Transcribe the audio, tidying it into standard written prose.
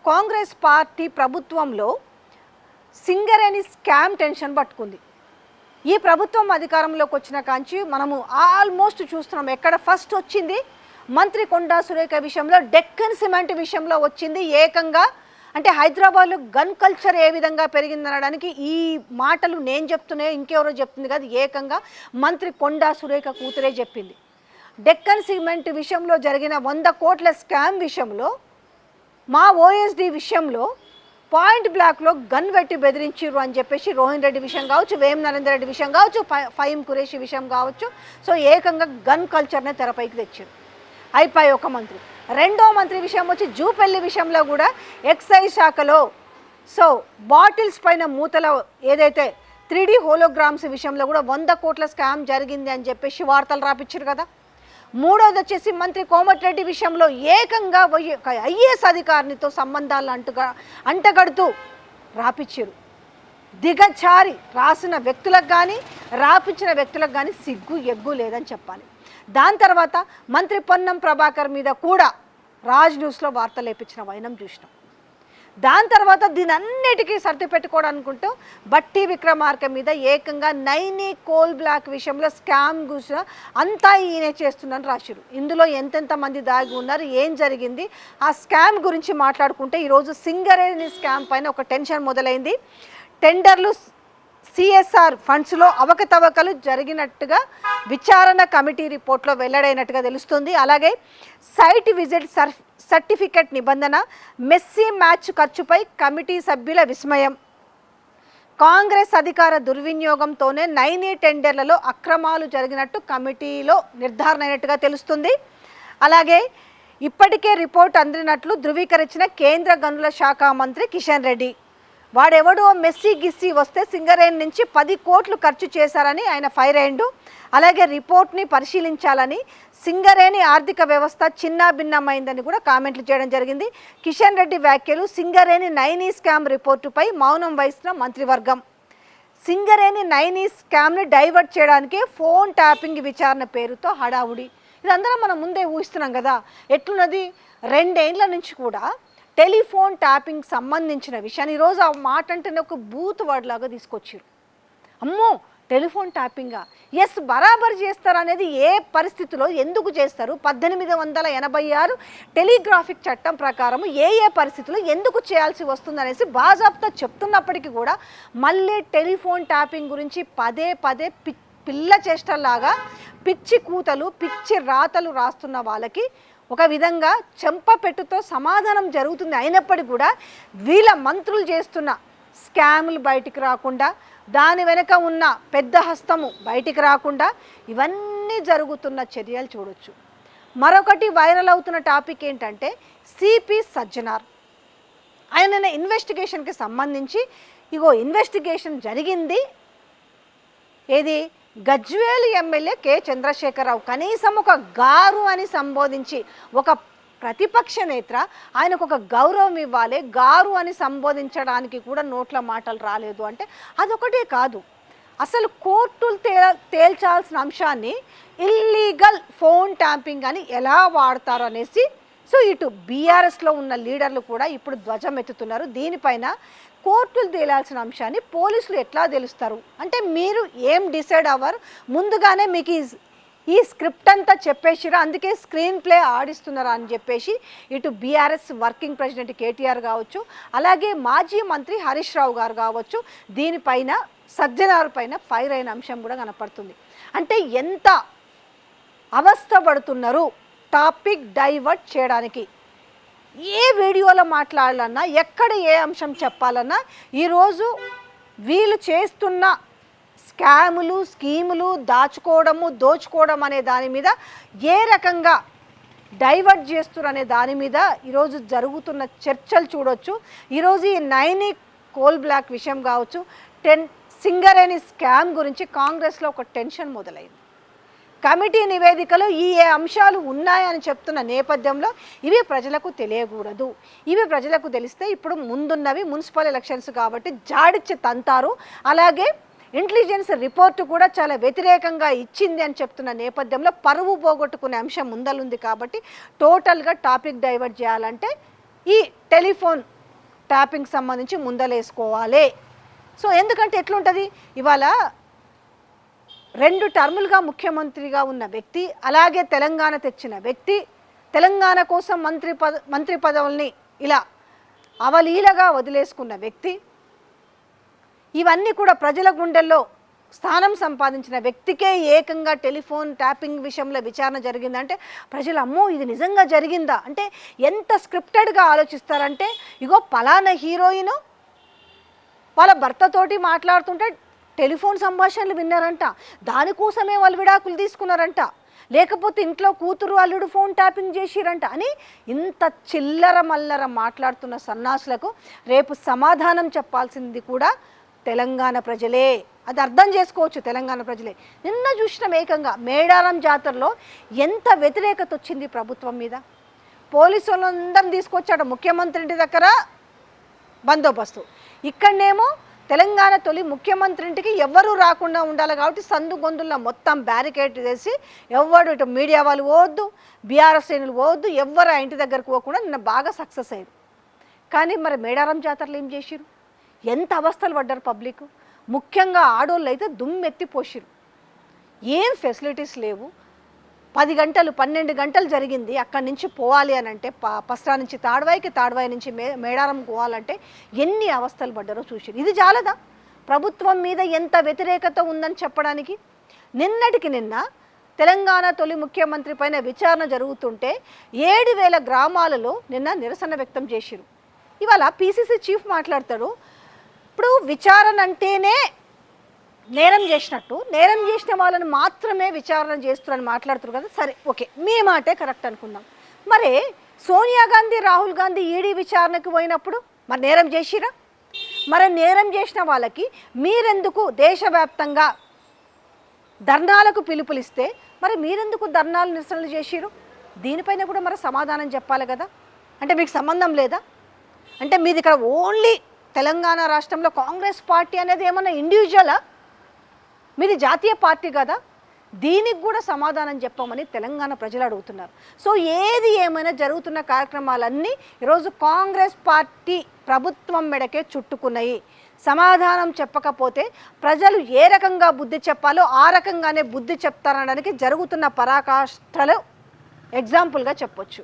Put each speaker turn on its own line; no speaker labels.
Congress party ప్రభుత్వంలో Singareni scam tension పట్టుకుంది. ఈ ప్రభుత్వం అధికారంలోకి వచ్చిన కాంచి మనము ఆల్మోస్ట్ చూస్తున్నాం. ఎక్కడ ఫస్ట్ వచ్చింది మంత్రి కొండా సురేఖ విషయంలో, డెక్కన్ సిమెంట్ విషయంలో వచ్చింది. ఏకంగా అంటే హైదరాబాద్లో గన్ కల్చర్ ఏ విధంగా పెరిగిందనడానికి ఈ మాటలు నేను చెప్తున్నా, ఇంకెవరో చెప్తుంది కాదు, ఏకంగా మంత్రి కొండా సురేఖ కూతురే చెప్పింది. డెక్కన్ సిమెంట్ విషయంలో జరిగిన 100 కోట్ల స్కామ్ విషయంలో, మా ఓఎస్డి విషయంలో పాయింట్ బ్లాక్లో గన్ పెట్టి బెదిరించారు అని చెప్పేసి రోహిన్ రెడ్డి విషయం కావచ్చు, వేం నరేందర్ రెడ్డి విషయం కావచ్చు, ఫహీం ఖురేషి విషయం కావచ్చు. సో ఏకంగా గన్ కల్చర్నే తెరపైకి తెచ్చారు. అయిపోయి ఒక మంత్రి. రెండో మంత్రి విషయం వచ్చి జూపల్లి విషయంలో కూడా ఎక్సైజ్ శాఖలో సో బాటిల్స్ పైన మూతల ఏదైతే 3D హోలోగ్రామ్స్ విషయంలో కూడా 100 కోట్ల స్కామ్ జరిగింది అని చెప్పేసి వార్తలు రాపించారు కదా. మూడోది వచ్చేసి మంత్రి కోమటిరెడ్డి విషయంలో ఏకంగా ఐఏఎస్ అధికారినితో సంబంధాలు అంటగడుతూ రాపించారు. దిగజారి రాసిన వ్యక్తులకు కానీ రాపించిన వ్యక్తులకు కానీ సిగ్గు ఎగ్గు లేదని చెప్పాలి. దాని తర్వాత మంత్రి పొన్నం ప్రభాకర్ మీద కూడా రాజ్ న్యూస్లో వార్తలు వేపించిన వైనం చూసినాం. దాని తర్వాత దీని అన్నిటికీ సర్ది పెట్టుకోవడానుకుంటూ బట్టి విక్రమార్క మీద ఏకంగా నైని కోల్ బ్లాక్ విషయంలో స్కామ్ కూర్చున్న అంతా ఈయనే చేస్తున్నారని రాశారు. ఇందులో ఎంతెంత మంది దాగి ఉన్నారు, ఏం జరిగింది, ఆ స్కామ్ గురించి మాట్లాడుకుంటే ఈరోజు సింగరేణి స్కామ్ పైన ఒక టెన్షన్ మొదలైంది. టెండర్లు సిఎస్ఆర్ ఫండ్స్లో అవకతవకలు జరిగినట్టుగా విచారణ కమిటీ రిపోర్ట్లో వెల్లడైనట్టుగా తెలుస్తుంది. అలాగే సైట్ విజిట్ సర్టిఫికెట్ నిబంధన, మెస్సీ మ్యాచ్ ఖర్చుపై కమిటీ సభ్యుల విస్మయం, కాంగ్రెస్ అధికార దుర్వినియోగంతోనే నైని టెండర్లలో అక్రమాలు జరిగినట్టు కమిటీలో నిర్ధారణ అయినట్టుగా తెలుస్తుంది. అలాగే ఇప్పటికే రిపోర్ట్ అందినట్లు ధృవీకరించిన కేంద్ర గనుల శాఖ మంత్రి కిషన్ రెడ్డి. వాడెవడో మెస్సీ గిస్సీ వస్తే సింగరేణి నుంచి 10 కోట్లు ఖర్చు చేశారని ఆయన ఫైర్ అయ్యిండు. అలాగే రిపోర్ట్ని పరిశీలించాలని, సింగరేణి ఆర్థిక వ్యవస్థ చిన్నాభిన్నమైందని కూడా కామెంట్లు చేయడం జరిగింది. కిషన్ రెడ్డి వ్యాఖ్యలు సింగరేణి నైని స్కామ్ రిపోర్టుపై మౌనం వహిస్తున్న మంత్రివర్గం. సింగరేణి నైని స్కామ్ని డైవర్ట్ చేయడానికి ఫోన్ ట్యాపింగ్ విచారణ పేరుతో హడావుడి. ఇదందరం మనం ముందే ఊహిస్తున్నాం కదా. ఎట్లున్నది, 2 ఏళ్ల నుంచి కూడా టెలిఫోన్ ట్యాపింగ్ సంబంధించిన విషయాన్ని ఈరోజు ఆ మాట అంటేనే ఒక బూత్ వర్డ్ లాగా తీసుకొచ్చారు. అమ్మో టెలిఫోన్ ట్యాపింగా, ఎస్ బరాబర్ చేస్తారు అనేది ఏ పరిస్థితిలో ఎందుకు చేస్తారు, 1886 టెలిగ్రాఫిక్ చట్టం ప్రకారం ఏ పరిస్థితుల్లో ఎందుకు చేయాల్సి వస్తుందనేసి బాజాబ్తా చెప్తున్నప్పటికీ కూడా మళ్ళీ టెలిఫోన్ ట్యాపింగ్ గురించి పదే పిల్ల చేష్టల్లాగా పిచ్చి కూతలు పిచ్చి రాతలు రాస్తున్న వాళ్ళకి ఒక విధంగా చెంపపెట్టుతో సమాధానం జరుగుతుంది. అయినప్పటికీ కూడా వీళ్ళ మంత్రులు చేస్తున్న స్కాములు బయటికి రాకుండా, దాని వెనుక ఉన్న పెద్ద హస్తము బయటికి రాకుండా ఇవన్నీ జరుగుతున్న చర్యలు చూడొచ్చు. మరొకటి వైరల్ అవుతున్న టాపిక్ ఏంటంటే సిపి సజ్జనార్. ఆయన ఇన్వెస్టిగేషన్కి సంబంధించి ఇన్వెస్టిగేషన్ జరిగింది. ఏది గజ్వేల్ ఎమ్మెల్యే కె చంద్రశేఖరరావు కనీసం ఒక గారు అని సంబోధించి, ఒక ప్రతిపక్ష నేత ఆయనకు ఒక గౌరవం ఇవ్వాలి, గారు అని సంబోధించడానికి కూడా నోట్ల మాటలు రాలేదు అంటే అదొకటే కాదు, అసలు కోర్టులు తేల్చాల్సిన అంశాన్ని ఇల్లీగల్ ఫోన్ ట్యాంపింగ్ అని ఎలా వాడతారు అనేసి సో ఇటు బీఆర్ఎస్లో ఉన్న లీడర్లు కూడా ఇప్పుడు ధ్వజం ఎత్తుతున్నారు. దీనిపైన కోర్టులు తేలాల్సిన అంశాన్ని పోలీసులు ఎట్లా తెలుస్తారు అంటే మీరు ఏం డిసైడ్ అవ్వరు, ముందుగానే మీకు ఈ స్క్రిప్ట్ అంతా చెప్పేసిరా, అందుకే స్క్రీన్ ప్లే ఆడిస్తున్నారా అని చెప్పేసి ఇటు బీఆర్ఎస్ వర్కింగ్ ప్రెసిడెంట్ కేటీఆర్ కావచ్చు, అలాగే మాజీ మంత్రి హరీష్ రావు గారు కావచ్చు, దీనిపైన సజ్జనార్ పైన ఫైర్ అయిన అంశం కూడా కనపడుతుంది. అంటే ఎంత అవస్థపడుతున్నారు టాపిక్ డైవర్ట్ చేయడానికి. ఏ వీడియోలో మాట్లాడాలన్నా, ఎక్కడ ఏ అంశం చెప్పాలన్నా ఈరోజు వీళ్ళు చేస్తున్న స్కాములు స్కీములు దాచుకోవడము దోచుకోవడం అనే దాని మీద ఏ రకంగా డైవర్ట్ చేస్తున్నారు అనే దాని మీద ఈరోజు జరుగుతున్న చర్చలు చూడొచ్చు. ఈరోజు ఈ నైని కోల్ బ్లాక్ విషయం కావచ్చు, సింగరేణి స్కామ్ గురించి కాంగ్రెస్లో ఒక టెన్షన్ మొదలైంది. కమిటీ నివేదికలో ఈ అంశాలు ఉన్నాయని చెప్తున్న నేపథ్యంలో ఇవి ప్రజలకు తెలియకూడదు, ఇవి ప్రజలకు తెలిస్తే ఇప్పుడు ముందున్నవి మున్సిపల్ ఎలక్షన్స్ కాబట్టి జాడిచ్చి తంతారు. అలాగే ఇంటెలిజెన్స్ రిపోర్టు కూడా చాలా వ్యతిరేకంగా ఇచ్చింది అని చెప్తున్న నేపథ్యంలో పరువు పోగొట్టుకునే అంశం ముందలుంది. కాబట్టి టోటల్గా టాపిక్ డైవర్ట్ చేయాలంటే ఈ టెలిఫోన్ ట్యాపింగ్ సంబంధించి ముందలేసుకోవాలి. సో ఎందుకంటే ఎట్లుంటుంది, ఇవాళ 2 టర్ములుగా ముఖ్యమంత్రిగా ఉన్న వ్యక్తి, అలాగే తెలంగాణ తెచ్చిన వ్యక్తి, తెలంగాణ కోసం మంత్రి పదవుల్ని ఇలా అవలీలగా వదిలేసుకున్న వ్యక్తి, ఇవన్నీ కూడా ప్రజల గుండెల్లో స్థానం సంపాదించిన వ్యక్తికే ఏకంగా టెలిఫోన్ ట్యాపింగ్ విషయంలో విచారణ జరిగిందంటే ప్రజలు అమ్మో ఇది నిజంగా జరిగిందా అంటే ఎంత స్క్రిప్టెడ్గా ఆలోచిస్తారంటే, ఇగో పలానా హీరోయిన్ వాళ్ళ భర్తతోటి మాట్లాడుతుంటే టెలిఫోన్ సంభాషణలు విన్నారంట, దానికోసమే వాళ్ళు విడాకులు తీసుకున్నారంట, లేకపోతే ఇంట్లో కూతురు అల్లుడు ఫోన్ ట్యాపింగ్ చేసిరంట అని ఇంత చిల్లర మల్లర మాట్లాడుతున్న సన్నాసులకు రేపు సమాధానం చెప్పాల్సింది కూడా తెలంగాణ ప్రజలే. అది అర్థం చేసుకోవచ్చు తెలంగాణ ప్రజలే. నిన్న చూసిన ఏకంగా మేడారం జాతరలో ఎంత వ్యతిరేకత వచ్చింది ప్రభుత్వం మీద. పోలీసులందరం తీసుకొచ్చాడు ముఖ్యమంత్రి ఇంటి దగ్గర బందోబస్తు, ఇక్కడనేమో తెలంగాణ తొలి ముఖ్యమంత్రి ఇంటికి ఎవ్వరూ రాకుండా ఉండాలి కాబట్టి సందు గొంతుల్లో మొత్తం బ్యారికేడ్ చేసి ఎవ్వరు ఇటు మీడియా వాళ్ళు పోవద్దు, బీఆర్ఎస్ శ్రేణులు పోవద్దు, ఎవ్వరు ఆ ఇంటి దగ్గరకు పోకుండా నిన్న బాగా సక్సెస్ అయ్యారు. కానీ మరి మేడారం జాతరలో ఏం చేసిరు, ఎంత అవస్థలు పడ్డారు పబ్లిక్, ముఖ్యంగా ఆడోళ్ళు అయితే దుమ్మెత్తిపోసిరు. ఏం ఫెసిలిటీస్ లేవు, 10 గంటలు 12 గంటలు జరిగింది. అక్కడి నుంచి పోవాలి అని అంటే పస్రా నుంచి తాడ్వాయికి, తాడ్వాయి నుంచి మేడారం పోవాలంటే ఎన్ని అవస్థలు పడ్డారో చూసిరు. ఇది చాలదా ప్రభుత్వం మీద ఎంత వ్యతిరేకత ఉందని చెప్పడానికి? నిన్నటికి నిన్న తెలంగాణ తొలి ముఖ్యమంత్రి పైన విచారణ జరుగుతుంటే 7,000 గ్రామాలలో నిన్న నిరసన వ్యక్తం చేసిరు. ఇవాళ పీసీసీ చీఫ్ మాట్లాడతాడు, ఇప్పుడు విచారణ అంటేనే నేరం చేసినట్టు, నేరం చేసిన వాళ్ళని మాత్రమే విచారణ చేస్తున్నారని మాట్లాడుతున్నారు కదా. సరే ఓకే, మీ మాటే కరెక్ట్ అనుకుందాం. మరి సోనియా గాంధీ, రాహుల్ గాంధీ ఈడీ విచారణకు పోయినప్పుడు మరి నేరం చేసిరా? మరి నేరం చేసిన వాళ్ళకి మీరెందుకు దేశవ్యాప్తంగా ధర్నాలకు పిలుపులిస్తే మరి మీరెందుకు ధర్నాలు నిరసనలు చేసిరు? దీనిపైన కూడా మరి సమాధానం చెప్పాలి కదా. అంటే మీకు సంబంధం లేదా? అంటే మీది ఇక్కడ ఓన్లీ తెలంగాణ రాష్ట్రంలో కాంగ్రెస్ పార్టీ అనేది ఏమన్నా ఇండివిజువలా? మీది జాతీయ పార్టీ కదా. దీనికి కూడా సమాధానం చెప్పమని తెలంగాణ ప్రజలు అడుగుతున్నారు. సో ఏది ఏమైనా జరుగుతున్న కార్యక్రమాలన్నీ ఈరోజు కాంగ్రెస్ పార్టీ ప్రభుత్వం మెడకే చుట్టుకున్నాయి. సమాధానం చెప్పకపోతే ప్రజలు ఏ రకంగా బుద్ధి చెప్పాలో ఆ రకంగానే బుద్ధి చెప్తారనడానికి జరుగుతున్న పరాకాష్ఠలు ఎగ్జాంపుల్గా చెప్పొచ్చు.